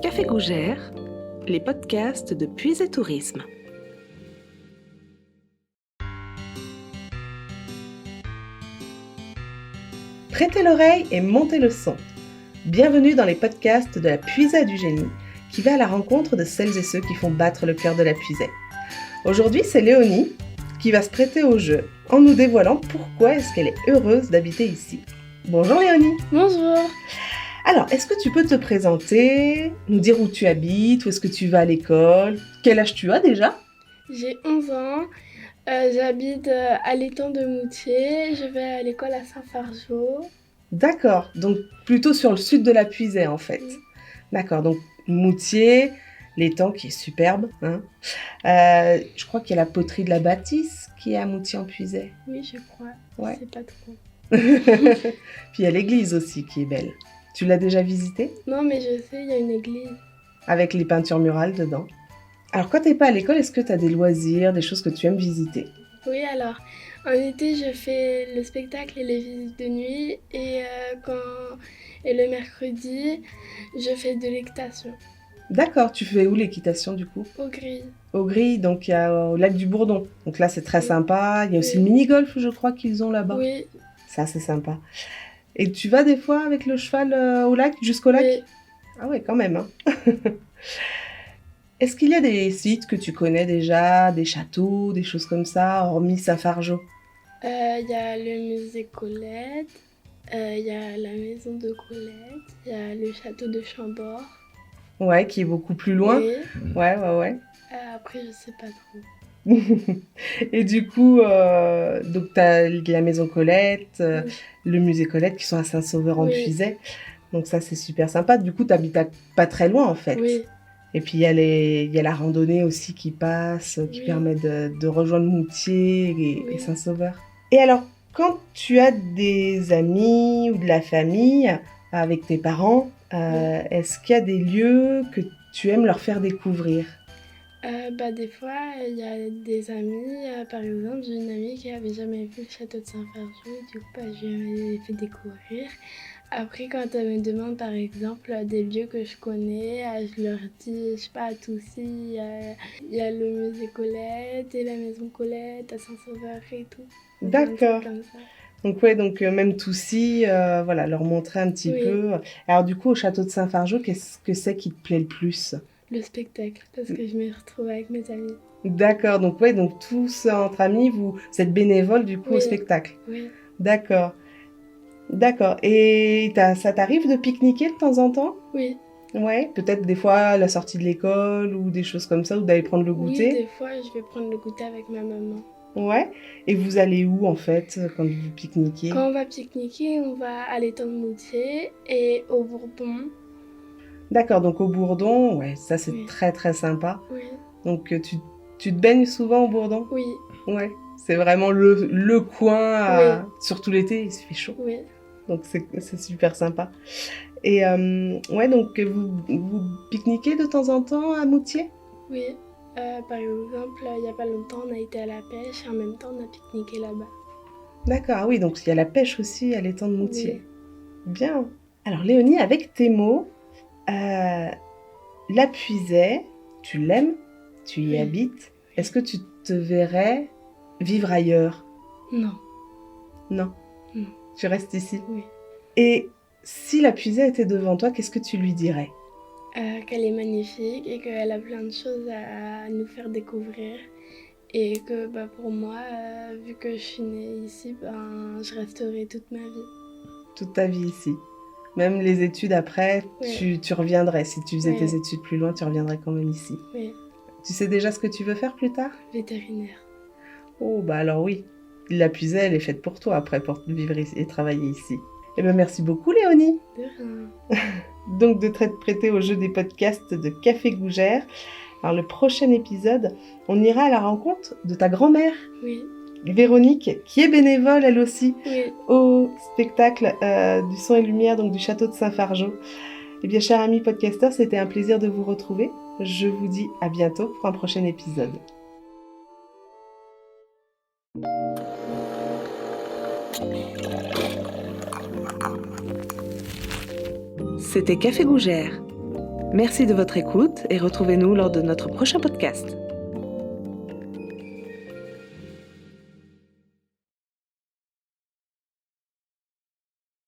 Café Gougère, les podcasts de Puisay Tourisme. Prêtez l'oreille et montez le son. Bienvenue dans les podcasts de la Puisay du Génie, qui va à la rencontre de celles et ceux qui font battre le cœur de la Puisay. Aujourd'hui, c'est Léonie qui va se prêter au jeu en nous dévoilant pourquoi est-ce qu'elle est heureuse d'habiter ici. Bonjour Léonie. Bonjour. Alors, est-ce que tu peux te présenter, nous dire où tu habites, où est-ce que tu vas à l'école, quel âge tu as déjà ? J'ai 11 ans, j'habite à l'étang de Moutier, je vais à l'école à Saint-Fargeau. D'accord, donc plutôt sur le sud de la Puisay en fait. Oui. D'accord, donc Moutier, l'étang qui est superbe. Je crois qu'il y a la poterie de la Bâtisse qui est à Moutier en Puisay. Oui, je crois, Ouais. je sais pas trop. Puis il y a l'église aussi qui est belle. Tu l'as déjà visitée ? Non, mais je sais, il y a une église. Avec les peintures murales dedans. Alors quand t'es pas à l'école, est-ce que tu as des loisirs, des choses que tu aimes visiter ? Oui, alors, en été, je fais le spectacle et les visites de nuit, et le mercredi, je fais de l'équitation D'accord, tu fais où l'équitation du coup ? au gris. Au Gris, donc il y a au lac du Bourdon. Donc là c'est très Oui. sympa. Il y a aussi Oui. le mini-golf, je crois qu'ils ont là-bas. Oui, Ça c'est sympa. Et tu vas des fois avec le cheval au lac, jusqu'au lac ? oui. Ah ouais, quand même. Hein. Est-ce qu'il y a des sites que tu connais déjà, des châteaux, des choses comme ça, hormis Saint-Fargeau ? Il y a le musée Colette, il y a la maison de Colette, il y a le château de Chambord. Ouais, qui est beaucoup plus loin. Oui. Ouais. Après, je sais pas trop. Et du coup, donc t'as la maison Colette, Oui. le musée Colette qui sont à Saint-Sauveur en Oui. Puisay. Donc ça c'est super sympa. Du coup, t'habites pas très loin en fait. Oui, Et puis il y a la randonnée aussi qui passe, qui Oui. permet de rejoindre Moutier et Oui. Saint-Sauveur. Et alors, quand tu as des amis ou de la famille avec tes parents, est-ce qu'il y a des lieux que tu aimes leur faire découvrir ? des fois, il y a des amis. Par exemple, j'ai une amie qui avait jamais vu le château de Saint-Fargeau. Du coup, je lui ai fait découvrir. Après, quand elle me demande, par exemple, des lieux que je connais, je leur dis, je sais pas, à Toussy, il y a le musée Colette et la maison Colette à Saint-Sauveur et tout. D'accord. Comme ça. Donc ouais, donc même Toussy, voilà, leur montrer un petit Oui. peu. Alors du coup, au château de Saint-Fargeau, qu'est-ce que c'est qui te plaît le plus ? Le spectacle, parce que je me retrouve avec mes amis. D'accord, donc ouais, donc tous entre amis, vous êtes bénévoles du coup au Oui. spectacle. Oui. D'accord. Et ça t'arrive de pique-niquer de temps en temps ? Oui. Ouais, peut-être des fois à la sortie de l'école ou des choses comme ça, ou d'aller prendre le goûter. Oui, des fois, je vais prendre le goûter avec ma maman. Ouais. Et vous allez où en fait quand vous pique-niquez ? Quand on va pique-niquer, on va à l'étang de Moutier et au Bourbon. D'accord, donc au Bourdon, ouais, ça c'est Oui. très très sympa. Oui. Donc tu te baignes souvent au Bourdon ? Oui. Ouais, c'est vraiment le coin, surtout l'été, il se fait chaud. Oui. Donc c'est super sympa. Et ouais, donc vous pique-niquez de temps en temps à Moutier ? Oui. Par exemple, il n'y a pas longtemps, on a été à la pêche et en même temps, on a pique-niqué là-bas. D'accord, ah oui, donc il y a la pêche aussi à l'étang de Moutier. Oui. Bien. Alors Léonie, avec tes mots, la Puisay, tu l'aimes, tu y Oui. habites. Est-ce que tu te verrais vivre ailleurs ? Non. Non. Non. Tu restes ici ? Oui. Et si la Puisay était devant toi, qu'est-ce que tu lui dirais ? Qu'elle est magnifique et qu'elle a plein de choses à nous faire découvrir. Et que pour moi, vu que je suis née ici, je resterai toute ma vie. Toute ta vie ici. Même les études après, Oui. tu reviendrais. Si tu faisais Oui. tes études plus loin, tu reviendrais quand même ici. Oui. Tu sais déjà ce que tu veux faire plus tard ? Vétérinaire. Oh, bah alors oui. La Puisay, elle est faite pour toi après, pour vivre ici et travailler ici. Eh bien, merci beaucoup Léonie. De rien. Donc de t'être prêtée au jeu des podcasts de Café Gougère. Alors le prochain épisode, on ira à la rencontre de ta grand-mère, Oui. Véronique, qui est bénévole elle aussi Oui. au spectacle du son et lumière, donc du château de Saint-Fargeau. Eh bien, chers amis podcasteurs, c'était un plaisir de vous retrouver. Je vous dis à bientôt pour un prochain épisode. C'était Café Gougère. Merci de votre écoute et retrouvez-nous lors de notre prochain podcast.